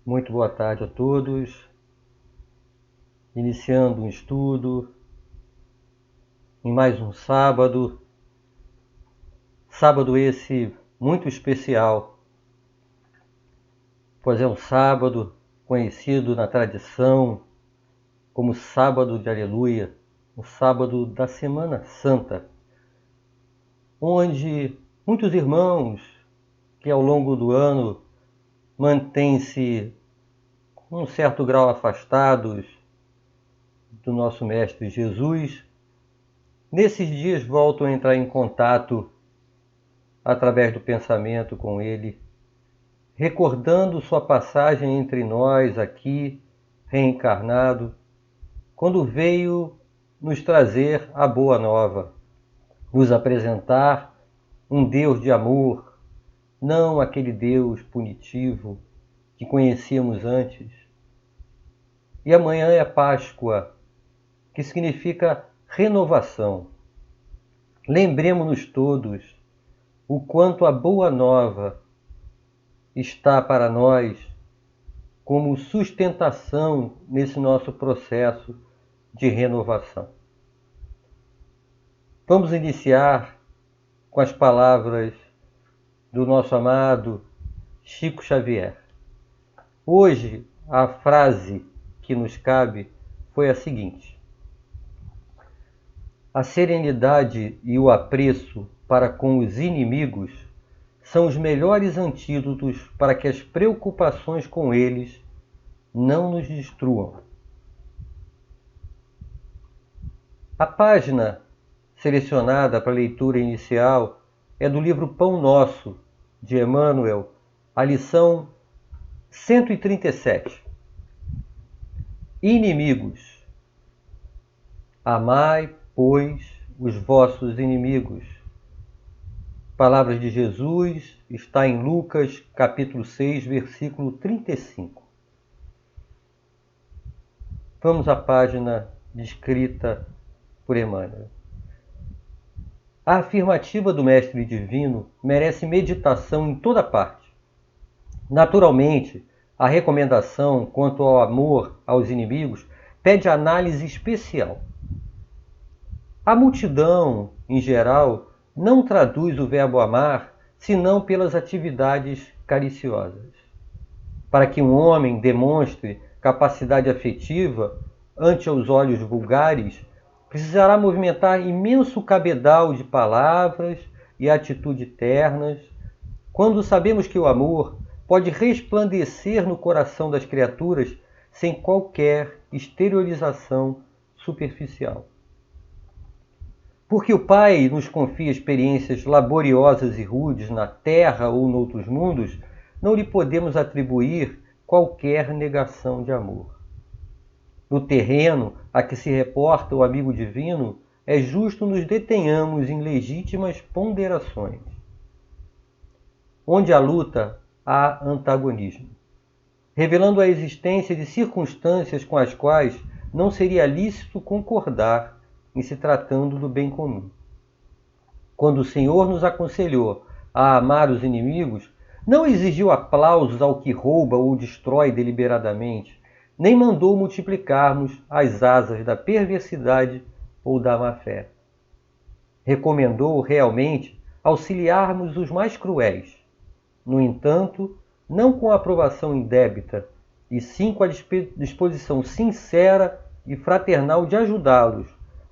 Muito boa tarde a todos. Iniciando um estudo em mais um sábado. Sábado esse muito especial, pois é um sábado conhecido na tradição como Sábado de Aleluia, o sábado da Semana Santa, onde muitos irmãos que ao longo do ano mantêm-se com um certo grau afastados do nosso Mestre Jesus, nesses dias voltam a entrar em contato através do pensamento com Ele, recordando sua passagem entre nós aqui, reencarnado, quando veio nos trazer a boa nova, nos apresentar um Deus de amor, não aquele Deus punitivo que conhecíamos antes. E amanhã é Páscoa, que significa renovação. Lembremos-nos todos o quanto a boa nova está para nós como sustentação nesse nosso processo de renovação. Vamos iniciar com as palavras do nosso amado Chico Xavier. Hoje, a frase que nos cabe foi a seguinte: a serenidade e o apreço para com os inimigos são os melhores antídotos para que as preocupações com eles não nos destruam. A página selecionada para a leitura inicial é do livro Pão Nosso, de Emmanuel, a lição 137. Inimigos. Amai, pois, os vossos inimigos. Palavras de Jesus, está em Lucas, capítulo 6, versículo 35. Vamos à página descrita por Emmanuel. A afirmativa do Mestre Divino merece meditação em toda parte. Naturalmente, a recomendação quanto ao amor aos inimigos pede análise especial. A multidão, em geral, não traduz o verbo amar senão pelas atividades cariciosas. Para que um homem demonstre capacidade afetiva ante os olhos vulgares, precisará movimentar imenso cabedal de palavras e atitudes ternas, quando sabemos que o amor pode resplandecer no coração das criaturas sem qualquer exteriorização superficial. Porque o Pai nos confia experiências laboriosas e rudes na Terra ou noutros mundos, não lhe podemos atribuir qualquer negação de amor. No terreno a que se reporta o amigo divino, é justo nos detenhamos em legítimas ponderações. Onde há luta, há antagonismo, revelando a existência de circunstâncias com as quais não seria lícito concordar em se tratando do bem comum. Quando o Senhor nos aconselhou a amar os inimigos, não exigiu aplausos ao que rouba ou destrói deliberadamente, nem mandou multiplicarmos as asas da perversidade ou da má-fé. Recomendou realmente auxiliarmos os mais cruéis, no entanto, não com aprovação indébita, e sim com a disposição sincera e fraternal de ajudá-los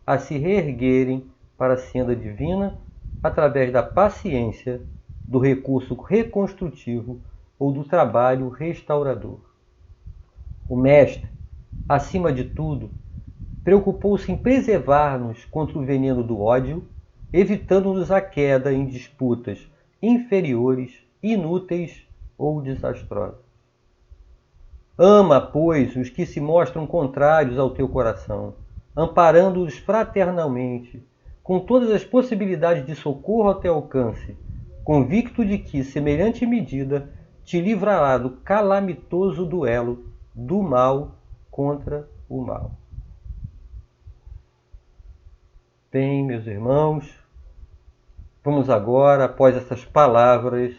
a se reerguerem para a senda divina através da paciência, do recurso reconstrutivo ou do trabalho restaurador. O Mestre, acima de tudo, preocupou-se em preservar-nos contra o veneno do ódio, evitando-nos a queda em disputas inferiores, inúteis ou desastrosas. Ama, pois, os que se mostram contrários ao teu coração, amparando-os fraternalmente, com todas as possibilidades de socorro ao teu alcance, convicto de que semelhante medida te livrará do calamitoso duelo do mal contra o mal. Bem, meus irmãos, vamos agora, após essas palavras,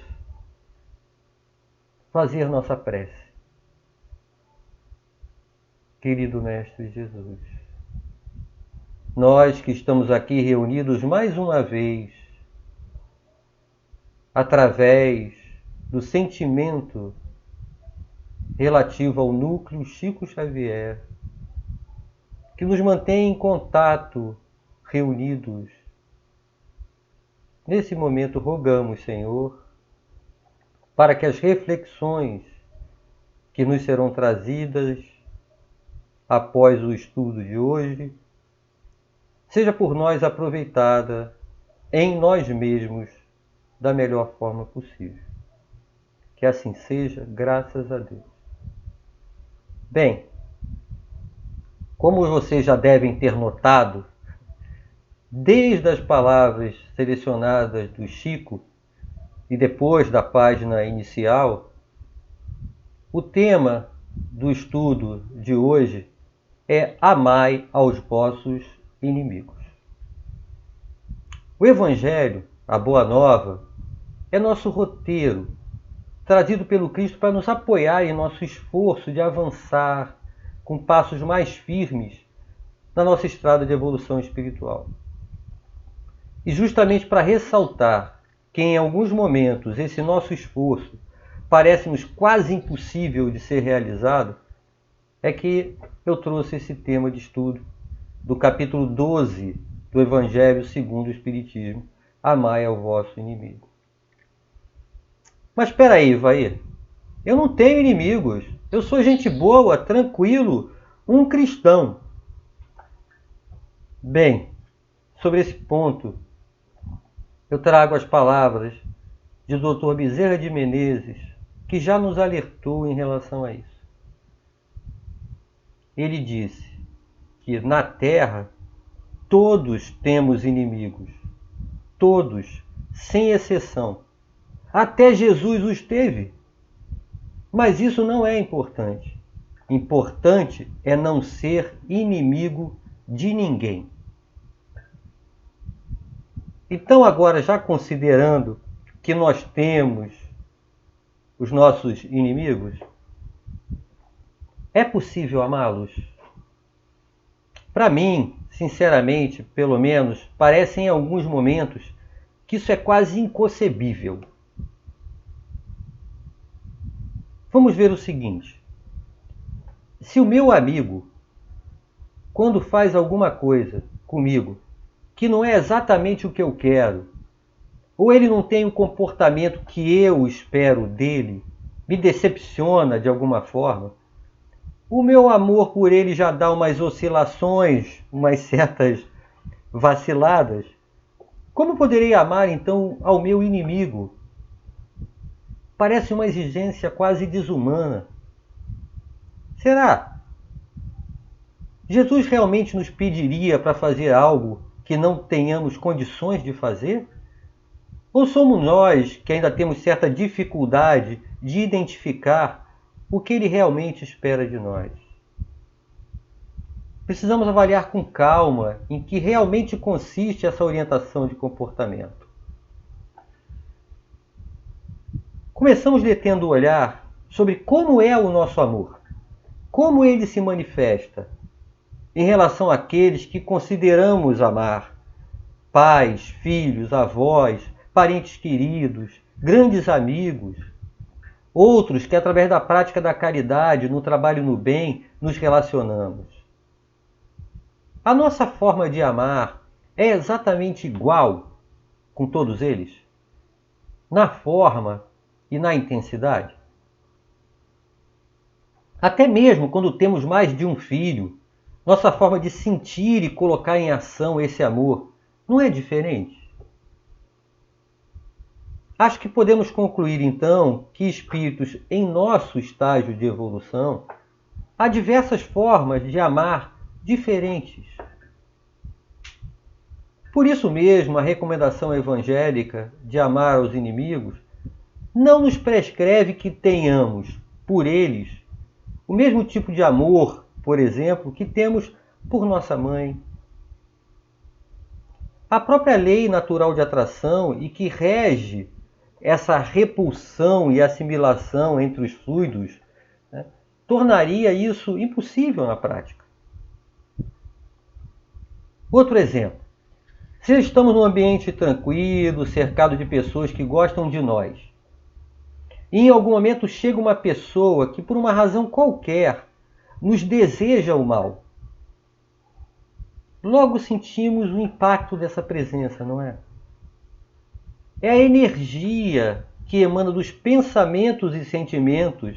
fazer nossa prece. querido Mestre Jesus. Nós que estamos aqui reunidos mais uma vez, através do sentimento relativo ao núcleo Chico Xavier, que nos mantém em contato, reunidos. Nesse momento, rogamos, Senhor, para que as reflexões que nos serão trazidas após o estudo de hoje seja por nós aproveitada em nós mesmos da melhor forma possível. Que assim seja, graças a Deus. Bem, como vocês já devem ter notado, desde as palavras selecionadas do Chico e depois da página inicial, o tema do estudo de hoje é amai aos vossos inimigos. O Evangelho, a Boa Nova, é nosso roteiro, trazido pelo Cristo para nos apoiar em nosso esforço de avançar com passos mais firmes na nossa estrada de evolução espiritual. E justamente para ressaltar que em alguns momentos esse nosso esforço parece-nos quase impossível de ser realizado, é que eu trouxe esse tema de estudo do capítulo 12 do Evangelho segundo o Espiritismo, amai ao vosso inimigo. Mas espera aí, Ivair, eu não tenho inimigos, eu sou gente boa, tranquilo, um cristão. Bem, sobre esse ponto, eu trago as palavras de Dr. Bezerra de Menezes, que já nos alertou em relação a isso. Ele disse que na Terra todos temos inimigos, todos, sem exceção. Até Jesus os teve. Mas isso não é importante. Importante é não ser inimigo de ninguém. Então, agora, já considerando que nós temos os nossos inimigos, é possível amá-los? Para mim, sinceramente, pelo menos, parece em alguns momentos que isso é quase inconcebível. Vamos ver o seguinte: se o meu amigo, quando faz alguma coisa comigo que não é exatamente o que eu quero, ou ele não tem o comportamento que eu espero dele, me decepciona de alguma forma, o meu amor por ele já dá umas oscilações, umas certas vaciladas. Como poderei amar então ao meu inimigo? Parece uma exigência quase desumana. Será? Jesus realmente nos pediria para fazer algo que não tenhamos condições de fazer? Ou somos nós que ainda temos certa dificuldade de identificar o que ele realmente espera de nós? Precisamos avaliar com calma em que realmente consiste essa orientação de comportamento. Começamos detendo o olhar sobre como é o nosso amor, como ele se manifesta em relação àqueles que consideramos amar, pais, filhos, avós, parentes queridos, grandes amigos, outros que através da prática da caridade, no trabalho no bem, nos relacionamos. A nossa forma de amar é exatamente igual com todos eles? Na forma e na intensidade? Até mesmo quando temos mais de um filho, nossa forma de sentir e colocar em ação esse amor não é diferente? Acho que podemos concluir então que espíritos em nosso estágio de evolução há diversas formas de amar diferentes. Por isso mesmo, a recomendação evangélica de amar aos inimigos não nos prescreve que tenhamos por eles o mesmo tipo de amor, por exemplo, que temos por nossa mãe. A própria lei natural de atração e que rege essa repulsão e assimilação entre os fluidos, né, tornaria isso impossível na prática. Outro exemplo. Se estamos num ambiente tranquilo, cercado de pessoas que gostam de nós, e em algum momento chega uma pessoa que, por uma razão qualquer, nos deseja o mal, logo sentimos o impacto dessa presença, não é? É a energia que emana dos pensamentos e sentimentos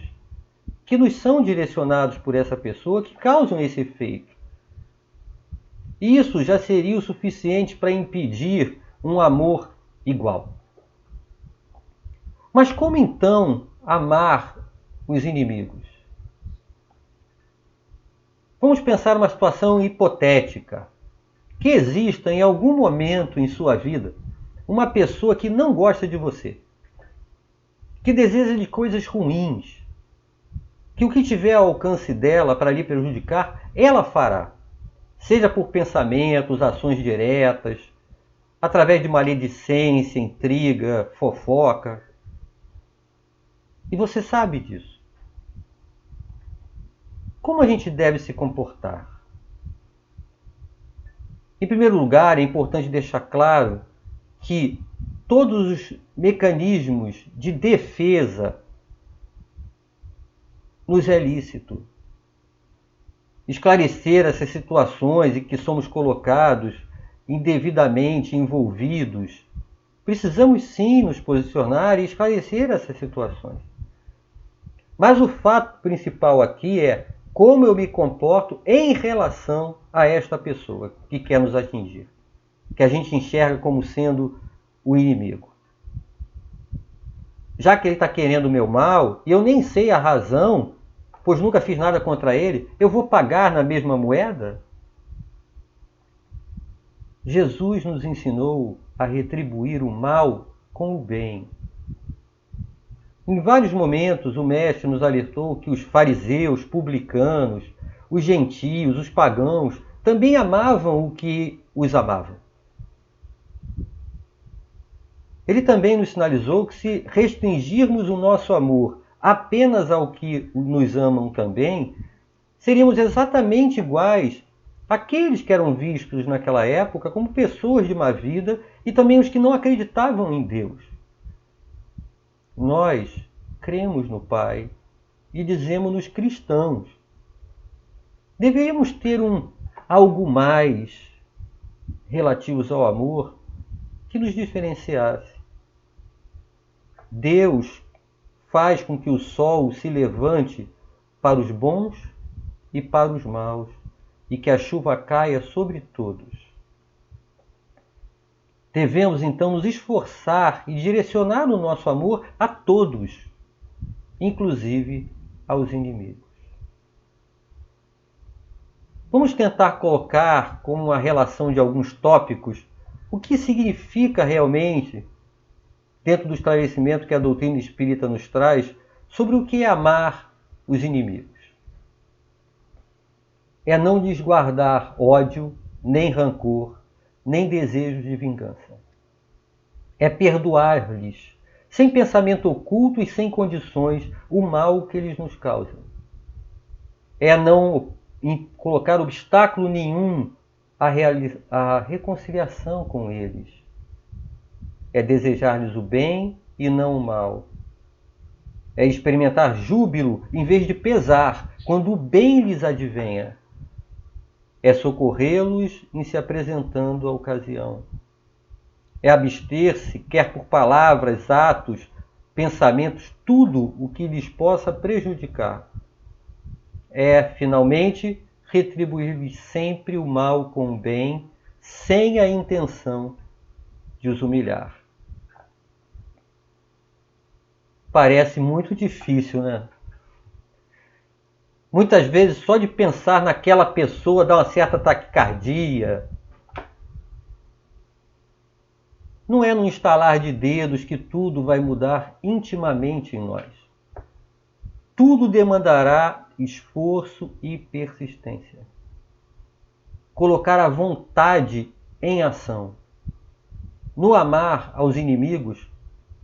que nos são direcionados por essa pessoa que causam esse efeito. Isso já seria o suficiente para impedir um amor igual. Mas como então amar os inimigos? Vamos pensar uma situação hipotética. Que exista em algum momento em sua vida uma pessoa que não gosta de você, que deseja de coisas ruins, que o que tiver ao alcance dela para lhe prejudicar, ela fará. Seja por pensamentos, ações diretas, através de maledicência, intriga, fofoca. E você sabe disso. Como a gente deve se comportar? Em primeiro lugar, é importante deixar claro que todos os mecanismos de defesa nos é lícito. Esclarecer essas situações em que somos colocados indevidamente envolvidos. Precisamos sim nos posicionar e esclarecer essas situações. Mas o fato principal aqui é como eu me comporto em relação a esta pessoa que quer nos atingir, que a gente enxerga como sendo o inimigo. Já que ele está querendo o meu mal, e eu nem sei a razão, pois nunca fiz nada contra ele, eu vou pagar na mesma moeda? Jesus nos ensinou a retribuir o mal com o bem. Em vários momentos, o Mestre nos alertou que os fariseus, publicanos, os gentios, os pagãos, também amavam o que os amavam. Ele também nos sinalizou que se restringirmos o nosso amor apenas ao que nos amam também, seríamos exatamente iguais àqueles que eram vistos naquela época como pessoas de má vida e também os que não acreditavam em Deus. Nós cremos no Pai e dizemos-nos cristãos. Deveríamos ter algo mais relativos ao amor que nos diferenciasse. Deus faz com que o sol se levante para os bons e para os maus, e que a chuva caia sobre todos. Devemos então nos esforçar e direcionar o nosso amor a todos, inclusive aos inimigos. Vamos tentar colocar como uma relação de alguns tópicos o que significa realmente, dentro do esclarecimento que a doutrina espírita nos traz, sobre o que é amar os inimigos. É não lhes guardar ódio, nem rancor, nem desejo de vingança. É perdoar-lhes, sem pensamento oculto e sem condições, o mal que eles nos causam. É não colocar obstáculo nenhum à reconciliação com eles. É desejar-lhes o bem e não o mal. É experimentar júbilo em vez de pesar, quando o bem lhes advenha. É socorrê-los em se apresentando a ocasião. É abster-se, quer por palavras, atos, pensamentos, tudo o que lhes possa prejudicar. É, finalmente, retribuir-lhes sempre o mal com o bem, sem a intenção de os humilhar. Parece muito difícil, né? Muitas vezes, só de pensar naquela pessoa dá uma certa taquicardia. Não é no estalar de dedos que tudo vai mudar intimamente em nós. Tudo demandará esforço e persistência. Colocar a vontade em ação. No amar aos inimigos,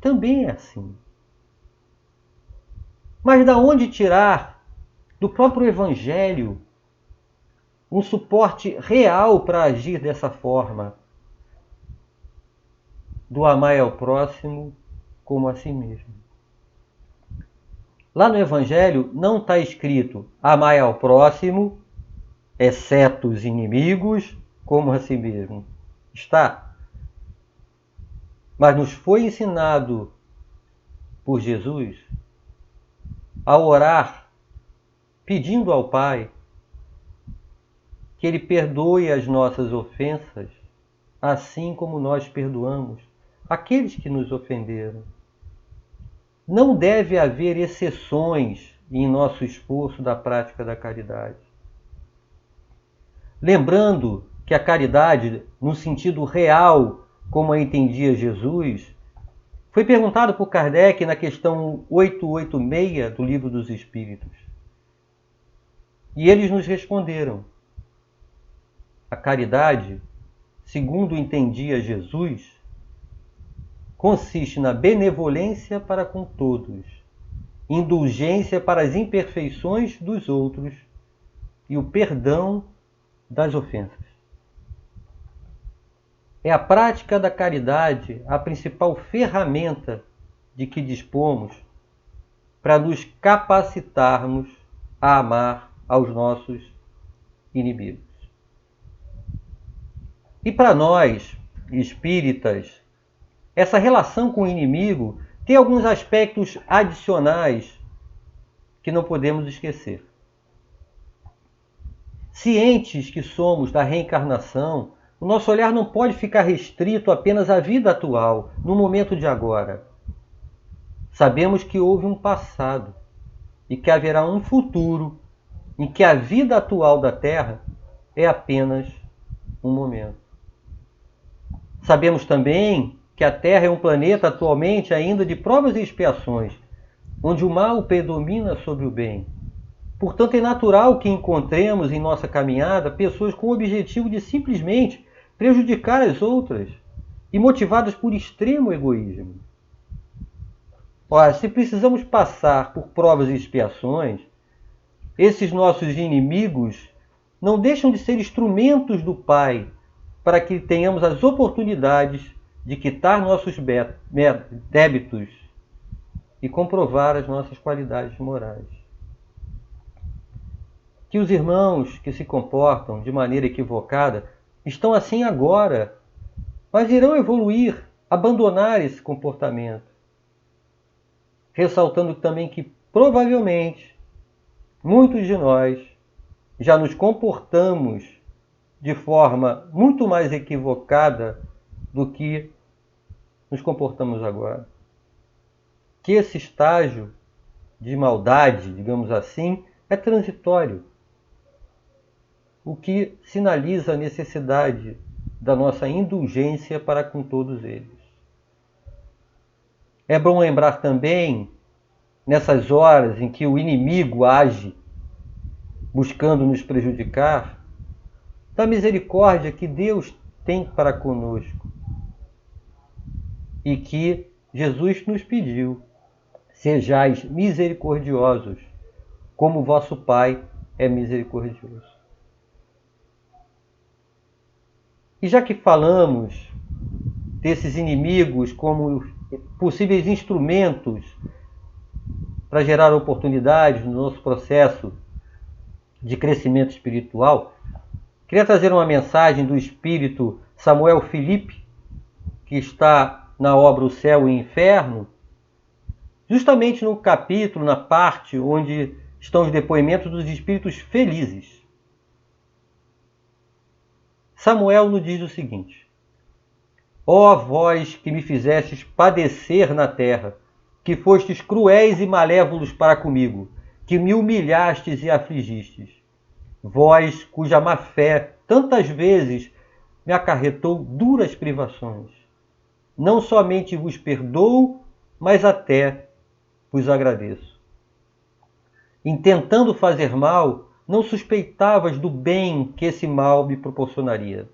também é assim. Mas da onde tirar do próprio Evangelho, um suporte real para agir dessa forma, do amar ao próximo como a si mesmo. Lá no Evangelho não está escrito amar ao próximo, exceto os inimigos, como a si mesmo. Está. Mas nos foi ensinado por Jesus a orar pedindo ao Pai que Ele perdoe as nossas ofensas, assim como nós perdoamos aqueles que nos ofenderam. Não deve haver exceções em nosso esforço da prática da caridade. Lembrando que a caridade, no sentido real, como a entendia Jesus, foi perguntado por Kardec na questão 886 do Livro dos Espíritos. E eles nos responderam: a caridade, segundo entendia Jesus, consiste na benevolência para com todos, indulgência para as imperfeições dos outros e o perdão das ofensas. É a prática da caridade a principal ferramenta de que dispomos para nos capacitarmos a amar aos nossos inimigos. E para nós, espíritas, essa relação com o inimigo tem alguns aspectos adicionais que não podemos esquecer. Cientes que somos da reencarnação, o nosso olhar não pode ficar restrito apenas à vida atual, no momento de agora. Sabemos que houve um passado e que haverá um futuro em que a vida atual da Terra é apenas um momento. Sabemos também que a Terra é um planeta atualmente ainda de provas e expiações, onde o mal predomina sobre o bem. Portanto, é natural que encontremos em nossa caminhada pessoas com o objetivo de simplesmente prejudicar as outras e motivadas por extremo egoísmo. Ora, se precisamos passar por provas e expiações, esses nossos inimigos não deixam de ser instrumentos do Pai para que tenhamos as oportunidades de quitar nossos débitos e comprovar as nossas qualidades morais. Que os irmãos que se comportam de maneira equivocada estão assim agora, mas irão evoluir, abandonar esse comportamento. Ressaltando também que, provavelmente, muitos de nós já nos comportamos de forma muito mais equivocada do que nos comportamos agora. Que esse estágio de maldade, digamos assim, é transitório, o que sinaliza a necessidade da nossa indulgência para com todos eles. É bom lembrar também, nessas horas em que o inimigo age buscando nos prejudicar, da misericórdia que Deus tem para conosco e que Jesus nos pediu: sejais misericordiosos, como vosso Pai é misericordioso. E já que falamos desses inimigos como possíveis instrumentos para gerar oportunidades no nosso processo de crescimento espiritual, queria trazer uma mensagem do espírito Samuel Felipe, que está na obra O Céu e o Inferno, justamente no capítulo, na parte onde estão os depoimentos dos espíritos felizes. Samuel nos diz o seguinte: ó vós que me fizestes padecer na terra, que fostes cruéis e malévolos para comigo, que me humilhastes e afligistes, vós cuja má fé tantas vezes me acarretou duras privações, não somente vos perdoo, mas até vos agradeço. Intentando fazer mal, não suspeitavas do bem que esse mal me proporcionaria.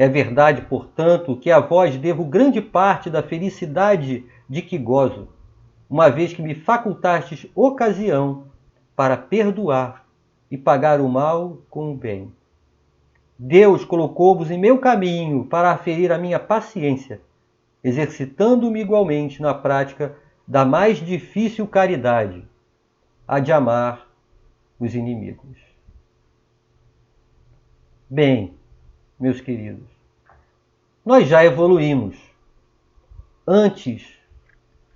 É verdade, portanto, que a vós devo grande parte da felicidade de que gozo, uma vez que me facultastes ocasião para perdoar e pagar o mal com o bem. Deus colocou-vos em meu caminho para aferir a minha paciência, exercitando-me igualmente na prática da mais difícil caridade, a de amar os inimigos. Bem, meus queridos, nós já evoluímos. Antes,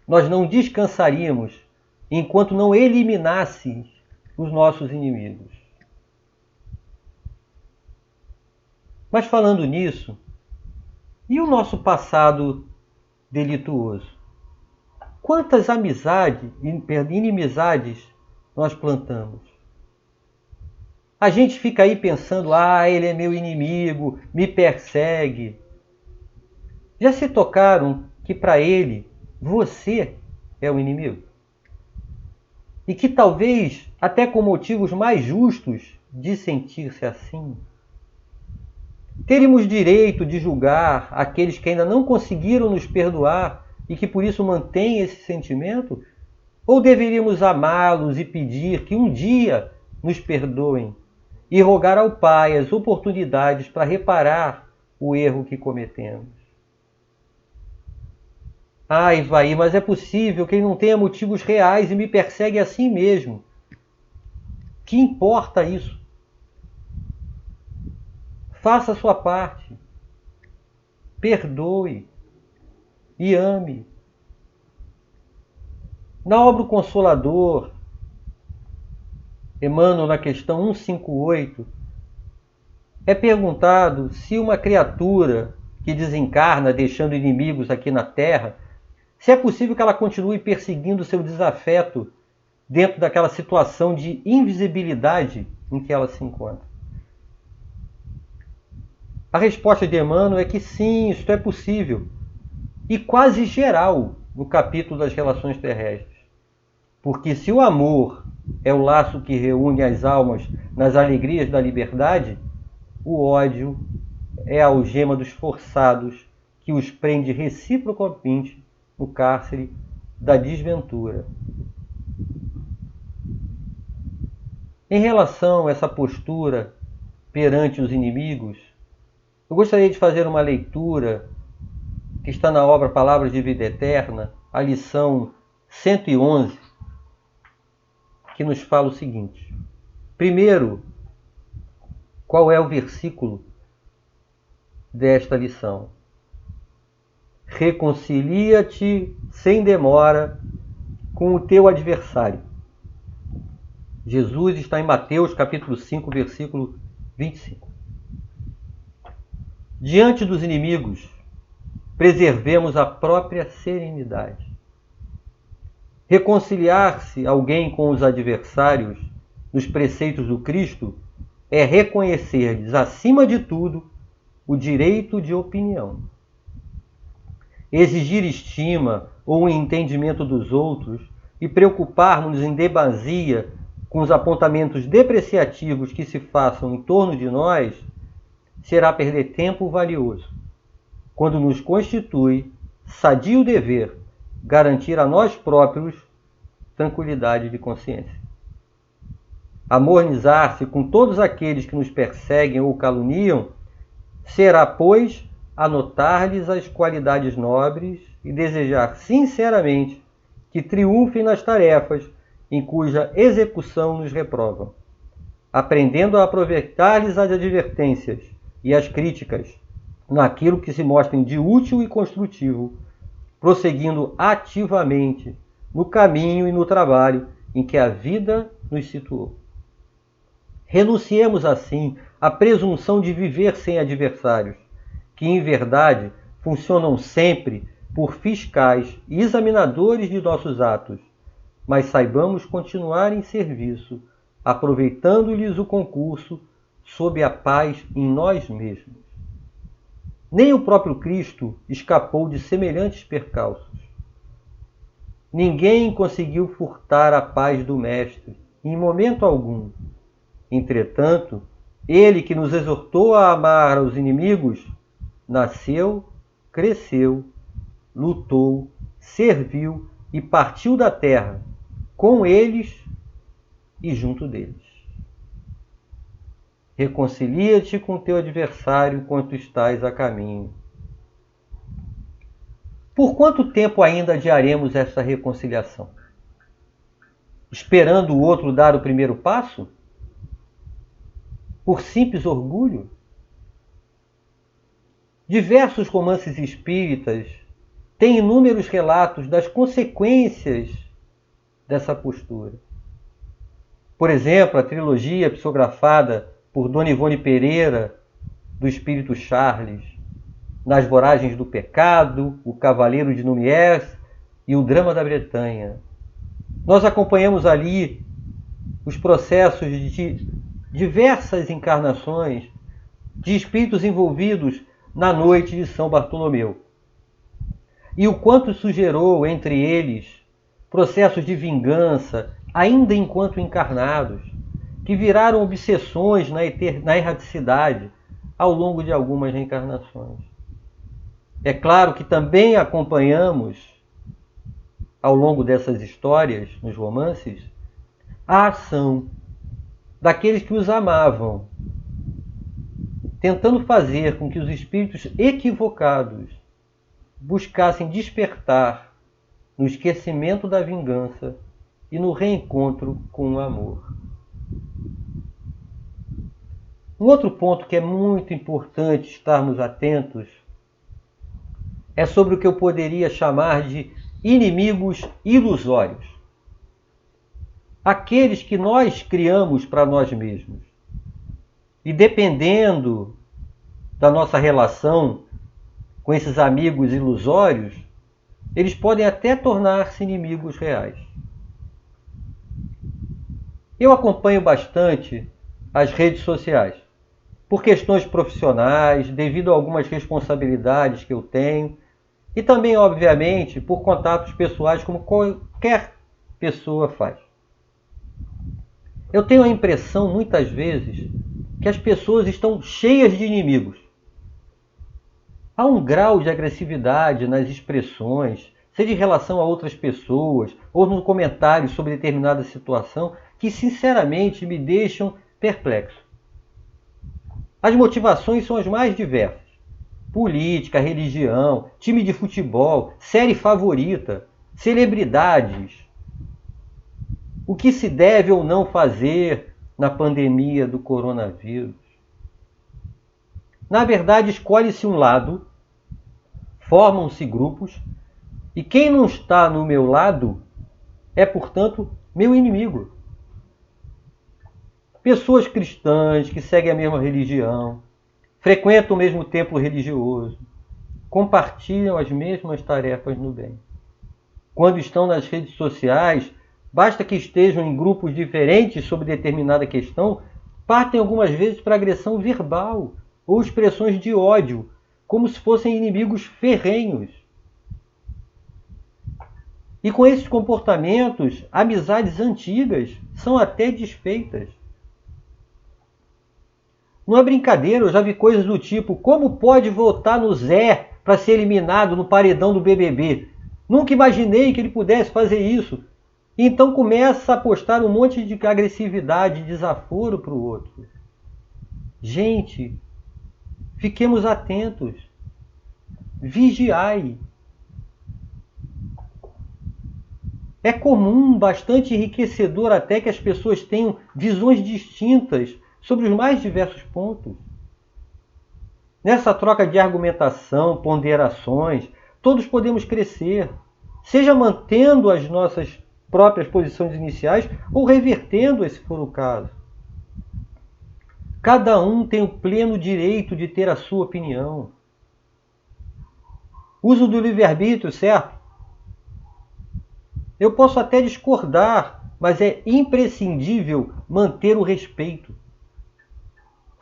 nós não descansaríamos enquanto não eliminasse os nossos inimigos. Mas falando nisso, e o nosso passado delituoso? Quantas inimizades nós plantamos? A gente fica aí pensando, ele é meu inimigo, me persegue. Já se tocaram que para ele, você é o inimigo? E que talvez, até com motivos mais justos de sentir-se assim, teríamos direito de julgar aqueles que ainda não conseguiram nos perdoar e que por isso mantêm esse sentimento? Ou deveríamos amá-los e pedir que um dia nos perdoem e rogar ao Pai as oportunidades para reparar o erro que cometemos? Ivaí, mas é possível que ele não tenha motivos reais e me persegue assim mesmo. Que importa isso? Faça a sua parte. Perdoe e ame. Na obra O Consolador, Emmanuel, na questão 158, é perguntado se uma criatura que desencarna deixando inimigos aqui na Terra, se é possível que ela continue perseguindo seu desafeto dentro daquela situação de invisibilidade em que ela se encontra. A resposta de Emmanuel é que sim, isto é possível, e quase geral no capítulo das relações terrestres. Porque se o amor é o laço que reúne as almas nas alegrias da liberdade, o ódio é a algema dos forçados que os prende reciprocamente no cárcere da desventura. Em relação a essa postura perante os inimigos, eu gostaria de fazer uma leitura que está na obra Palavras de Vida Eterna, a lição 111, que nos fala o seguinte. Primeiro, qual é o versículo desta lição? Reconcilia-te sem demora com o teu adversário. Jesus está em Mateus capítulo 5, versículo 25. Diante dos inimigos, preservemos a própria serenidade. Reconciliar-se alguém com os adversários nos preceitos do Cristo é reconhecer-lhes, acima de tudo, o direito de opinião. Exigir estima ou entendimento dos outros e preocupar-nos em demasia com os apontamentos depreciativos que se façam em torno de nós será perder tempo valioso, quando nos constitui sadio dever garantir a nós próprios tranquilidade de consciência. Harmonizar-se com todos aqueles que nos perseguem ou caluniam será, pois, anotar-lhes as qualidades nobres e desejar sinceramente que triunfem nas tarefas em cuja execução nos reprovam, aprendendo a aproveitar-lhes as advertências e as críticas naquilo que se mostrem de útil e construtivo, prosseguindo ativamente no caminho e no trabalho em que a vida nos situou. Renunciemos, assim, à presunção de viver sem adversários, que, em verdade, funcionam sempre por fiscais e examinadores de nossos atos, mas saibamos continuar em serviço, aproveitando-lhes o concurso sob a paz em nós mesmos. Nem o próprio Cristo escapou de semelhantes percalços. Ninguém conseguiu furtar a paz do Mestre, em momento algum. Entretanto, ele que nos exortou a amar os inimigos, nasceu, cresceu, lutou, serviu e partiu da terra, com eles e junto deles. Reconcilia-te com teu adversário enquanto estás a caminho. Por quanto tempo ainda adiaremos essa reconciliação? Esperando o outro dar o primeiro passo? Por simples orgulho? Diversos romances espíritas têm inúmeros relatos das consequências dessa postura. Por exemplo, a trilogia psicografada por Dona Ivone Pereira, do Espírito Charles, Nas Voragens do Pecado, O Cavaleiro de Numiers e O Drama da Bretanha. Nós acompanhamos ali os processos de diversas encarnações de espíritos envolvidos na noite de São Bartolomeu. E o quanto isso gerou entre eles processos de vingança, ainda enquanto encarnados, que viraram obsessões na erraticidade ao longo de algumas reencarnações. É claro que também acompanhamos, ao longo dessas histórias, nos romances, a ação daqueles que os amavam, tentando fazer com que os espíritos equivocados buscassem despertar no esquecimento da vingança e no reencontro com o amor. Um outro ponto que é muito importante estarmos atentos é sobre o que eu poderia chamar de inimigos ilusórios. Aqueles que nós criamos para nós mesmos. E dependendo da nossa relação com esses amigos ilusórios, eles podem até tornar-se inimigos reais. Eu acompanho bastante as redes sociais, por questões profissionais, devido a algumas responsabilidades que eu tenho, e também, obviamente, por contatos pessoais, como qualquer pessoa faz. Eu tenho a impressão, muitas vezes, que as pessoas estão cheias de inimigos. Há um grau de agressividade nas expressões, seja em relação a outras pessoas, ou no comentário sobre determinada situação, que sinceramente me deixam perplexo. As motivações são as mais diversas. Política, religião, time de futebol, série favorita, celebridades. O que se deve ou não fazer na pandemia do coronavírus? Na verdade, escolhe-se um lado, formam-se grupos, e quem não está no meu lado é, portanto, meu inimigo. Pessoas cristãs que seguem a mesma religião, frequentam o mesmo templo religioso, compartilham as mesmas tarefas no bem. Quando estão nas redes sociais, basta que estejam em grupos diferentes sobre determinada questão, partem algumas vezes para agressão verbal ou expressões de ódio, como se fossem inimigos ferrenhos. E com esses comportamentos, amizades antigas são até desfeitas. Não é brincadeira, eu já vi coisas do tipo: como pode votar no Zé para ser eliminado no paredão do BBB? Nunca imaginei que ele pudesse fazer isso. Então começa a postar um monte de agressividade e desaforo para o outro. Gente, fiquemos atentos. Vigiai. É comum, bastante enriquecedor até, que as pessoas tenham visões distintas sobre os mais diversos pontos. Nessa troca de argumentação, ponderações, todos podemos crescer, seja mantendo as nossas próprias posições iniciais ou revertendo-as, se for o caso. Cada um tem o pleno direito de ter a sua opinião. Uso do livre-arbítrio, certo? Eu posso até discordar, mas é imprescindível manter o respeito.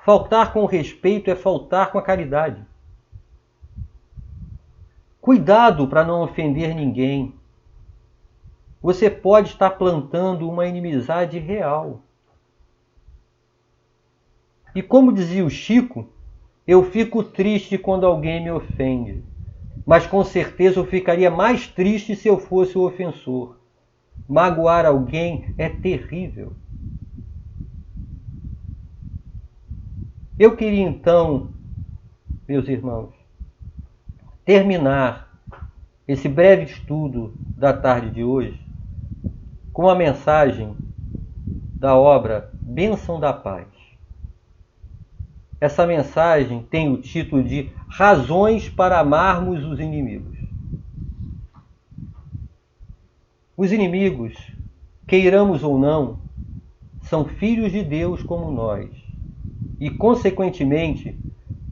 Faltar com o respeito é faltar com a caridade. Cuidado para não ofender ninguém. Você pode estar plantando uma inimizade real. E como dizia o Chico, eu fico triste quando alguém me ofende, mas com certeza eu ficaria mais triste se eu fosse o ofensor. Magoar alguém é terrível. Eu queria então, meus irmãos, terminar esse breve estudo da tarde de hoje com a mensagem da obra Bênção da Paz. Essa mensagem tem o título de Razões para Amarmos os Inimigos. Os inimigos, queiramos ou não, são filhos de Deus como nós e, consequentemente,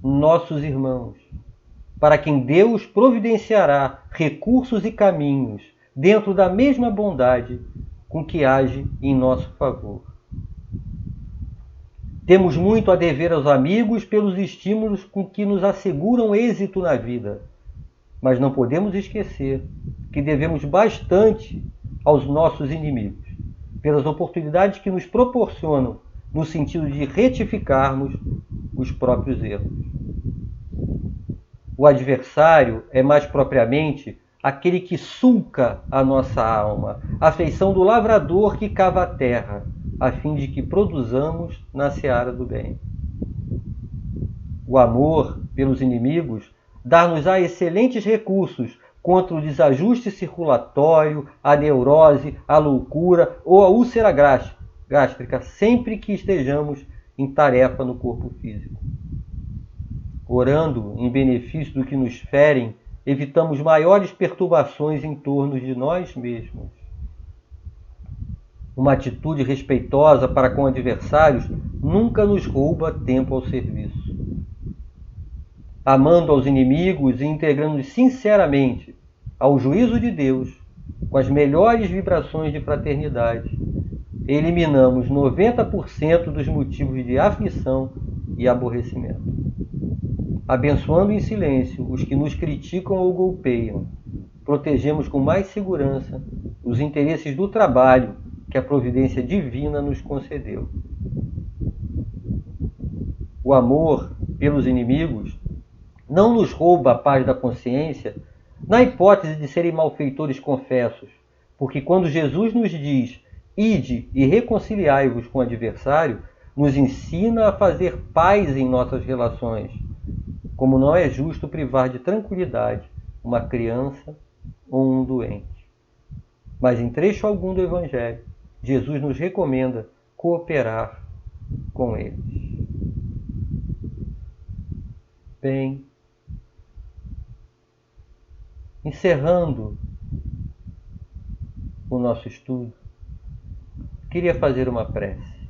nossos irmãos, para quem Deus providenciará recursos e caminhos dentro da mesma bondade com que age em nosso favor. Temos muito a dever aos amigos pelos estímulos com que nos asseguram êxito na vida, mas não podemos esquecer que devemos bastante aos nossos inimigos, pelas oportunidades que nos proporcionam no sentido de retificarmos os próprios erros. O adversário é mais propriamente aquele que sulca a nossa alma, a feição do lavrador que cava a terra, a fim de que produzamos na seara do bem. O amor pelos inimigos dá-nos-á excelentes recursos contra o desajuste circulatório, a neurose, a loucura ou a úlcera gástrica, sempre que estejamos em tarefa no corpo físico. Orando em benefício do que nos ferem, evitamos maiores perturbações em torno de nós mesmos. Uma atitude respeitosa para com adversários nunca nos rouba tempo ao serviço. Amando aos inimigos e integrando-nos sinceramente ao juízo de Deus, com as melhores vibrações de fraternidade, eliminamos 90% dos motivos de aflição e aborrecimento. Abençoando em silêncio os que nos criticam ou golpeiam, protegemos com mais segurança os interesses do trabalho que a providência divina nos concedeu. O amor pelos inimigos não nos rouba a paz da consciência na hipótese de serem malfeitores confessos, porque quando Jesus nos diz ide e reconciliai-vos com o adversário, nos ensina a fazer paz em nossas relações, como não é justo privar de tranquilidade uma criança ou um doente. Mas em trecho algum do Evangelho, Jesus nos recomenda cooperar com eles. Bem, encerrando o nosso estudo, queria fazer uma prece.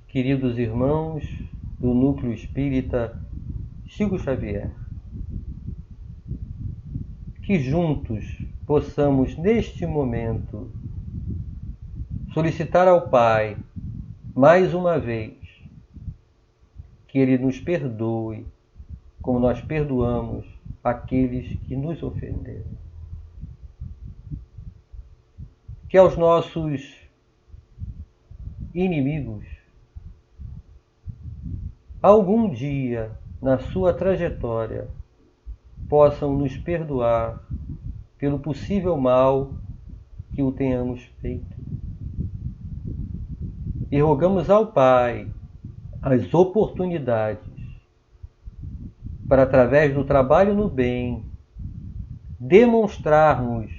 Queridos irmãos do Núcleo Espírita Chico Xavier, que juntos possamos neste momento solicitar ao Pai, mais uma vez, que Ele nos perdoe, como nós perdoamos aqueles que nos ofenderam. Que aos nossos inimigos, algum dia na sua trajetória, possam nos perdoar pelo possível mal que o tenhamos feito. E rogamos ao Pai as oportunidades para, através do trabalho no bem, demonstrarmos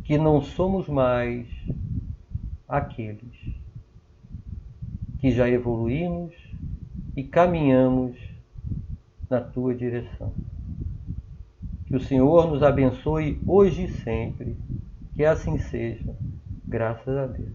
que não somos mais aqueles que já evoluímos e caminhamos na tua direção. Que o Senhor nos abençoe hoje e sempre. Que assim seja. Graças a Deus.